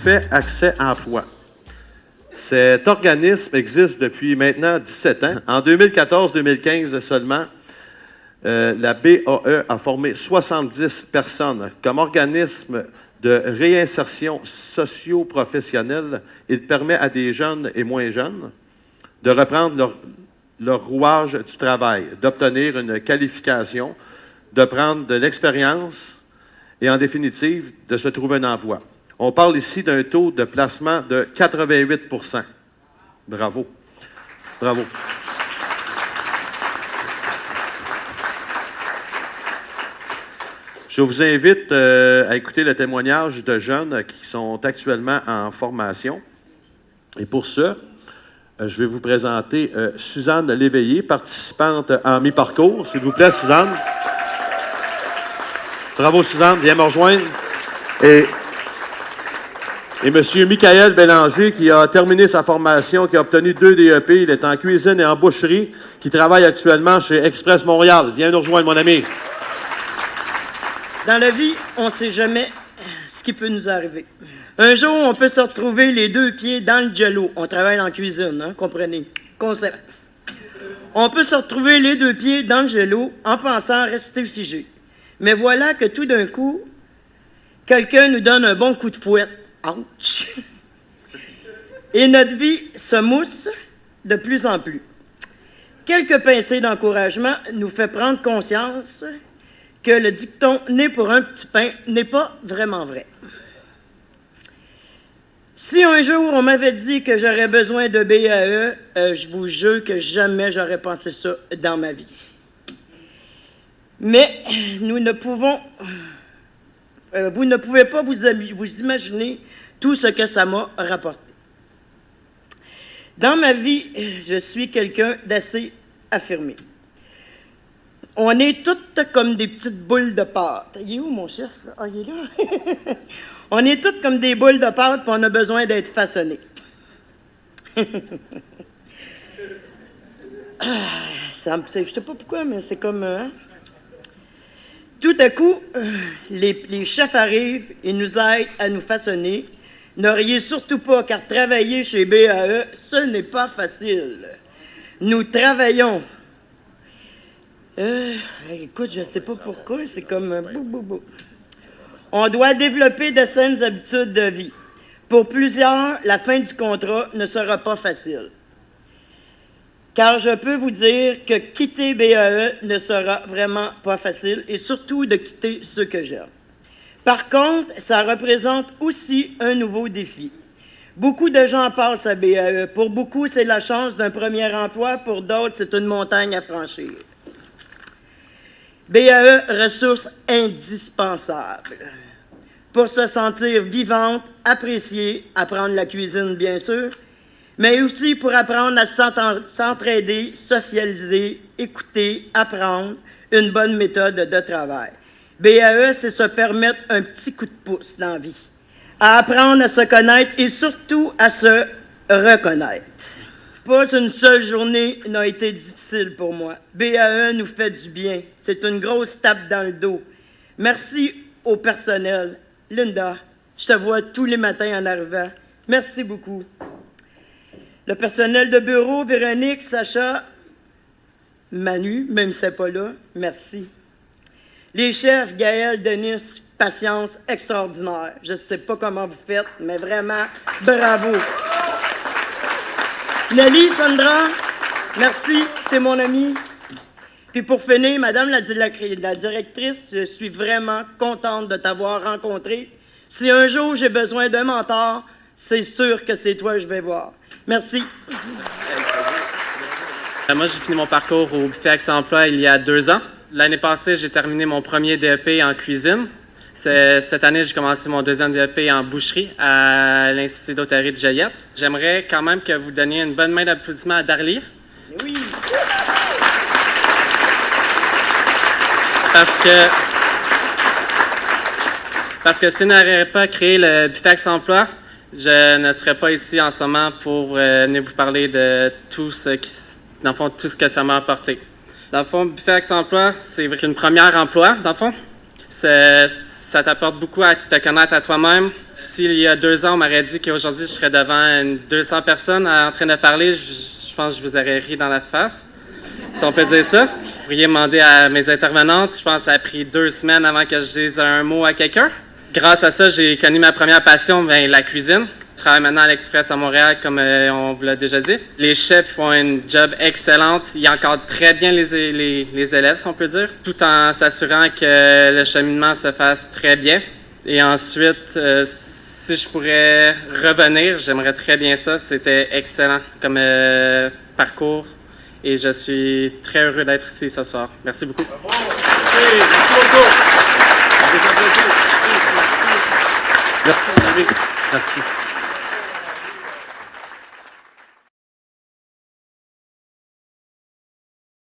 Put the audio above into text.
Buffet Accès Emploi. Cet organisme existe depuis maintenant 17 ans. En 2014-2015 seulement, la BAE a formé 70 personnes comme organisme de réinsertion socio-professionnelle. Il permet à des jeunes et moins jeunes de reprendre leur rouage du travail, d'obtenir une qualification, de prendre de l'expérience et, en définitive, de se trouver un emploi. On parle ici d'un taux de placement de 88 %. Bravo. Bravo. Je vous invite à écouter le témoignage de jeunes qui sont actuellement en formation. Et pour ça, je vais vous présenter Suzanne Léveillé, participante en mi-parcours. S'il vous plaît, Suzanne. Bravo, Suzanne. Viens me rejoindre. Et M. Michael Bélanger, qui a terminé sa formation, qui a obtenu 2 DEP. Il est en cuisine et en boucherie, qui travaille actuellement chez Express Montréal. Viens nous rejoindre, mon ami. Dans la vie, on ne sait jamais ce qui peut nous arriver. Un jour, on peut se retrouver les 2 pieds dans le jello. On travaille en cuisine, hein, comprenez? Concept. On peut se retrouver les 2 pieds dans le jello en pensant rester figé. Mais voilà que tout d'un coup, quelqu'un nous donne un bon coup de fouet. Ouch! Et notre vie se mousse de plus en plus. Quelques pincées d'encouragement nous fait prendre conscience que le dicton « né pour un petit pain » n'est pas vraiment vrai. Si un jour on m'avait dit que j'aurais besoin de BAE, je vous jure que jamais j'aurais pensé ça dans ma vie. Mais nous ne pouvons... vous ne pouvez pas vous imaginer tout ce que ça m'a rapporté. Dans ma vie, je suis quelqu'un d'assez affirmé. On est toutes comme des petites boules de pâte. Il est où, mon chef? Ah, il est là. On est toutes comme des boules de pâte, puis on a besoin d'être façonnés. Je ne sais pas pourquoi, mais c'est comme... Hein? Tout à coup, les chefs arrivent et nous aident à nous façonner. Ne riez surtout pas, car travailler chez BAE, ce n'est pas facile. Nous travaillons. Écoute, je ne sais pas pourquoi, c'est comme... On doit développer de saines habitudes de vie. Pour plusieurs, la fin du contrat ne sera pas facile. Car je peux vous dire que quitter BAE ne sera vraiment pas facile, et surtout de quitter ceux que j'aime. Par contre, ça représente aussi un nouveau défi. Beaucoup de gens passent à BAE. Pour beaucoup, c'est la chance d'un premier emploi. Pour d'autres, c'est une montagne à franchir. BAE, ressource indispensable pour se sentir vivante, appréciée, apprendre la cuisine, bien sûr, mais aussi pour apprendre à s'entraider, socialiser, écouter, apprendre une bonne méthode de travail. BAE, c'est se permettre un petit coup de pouce dans la vie, à apprendre à se connaître et surtout à se reconnaître. Pas une seule journée n'a été difficile pour moi. BAE nous fait du bien. C'est une grosse tape dans le dos. Merci au personnel. Linda, je te vois tous les matins en arrivant. Merci beaucoup. Le personnel de bureau, Véronique, Sacha, Manu, même si c'est pas là, merci. Les chefs, Gaël, Denis, patience extraordinaire. Je ne sais pas comment vous faites, mais vraiment, bravo. Nelly, Sandra, merci, t'es mon amie. Puis pour finir, Madame la directrice, je suis vraiment contente de t'avoir rencontrée. Si un jour j'ai besoin d'un mentor, c'est sûr que c'est toi que je vais voir. Merci. Moi, j'ai fini mon parcours au Buffet Accès Emploi il y a 2 ans. L'année passée, j'ai terminé mon premier DEP en cuisine. Cette année, j'ai commencé mon 2e DEP en boucherie à l'Institut d'hôtellerie de Joliette. J'aimerais quand même que vous donniez une bonne main d'applaudissement à Darly. Oui. Parce que si n'aurait pas créé le Buffet Accès Emploi, je ne serais pas ici en ce moment pour venir vous parler de tout ce que ça m'a apporté. Dans le fond, Buffet Accès Emploi, c'est une première emploi, dans le fond. Ça t'apporte beaucoup à te connaître à toi-même. S'il y a 2 ans, on m'aurait dit qu'aujourd'hui, je serais devant 200 personnes en train de parler, je pense que je vous aurais ri dans la face, si on peut dire ça. Vous pourriez demander à mes intervenantes, je pense que ça a pris 2 semaines avant que je dise un mot à quelqu'un. Grâce à ça, j'ai connu ma première passion, la cuisine. Je travaille maintenant à l'Express à Montréal, comme on vous l'a déjà dit. Les chefs font une job excellente. Ils encadrent très bien les élèves, si on peut dire, tout en s'assurant que le cheminement se fasse très bien. Et ensuite, si je pourrais revenir, j'aimerais très bien ça. C'était excellent comme parcours. Et je suis très heureux d'être ici ce soir. Merci beaucoup. Merci beaucoup. Merci, mon ami. Merci.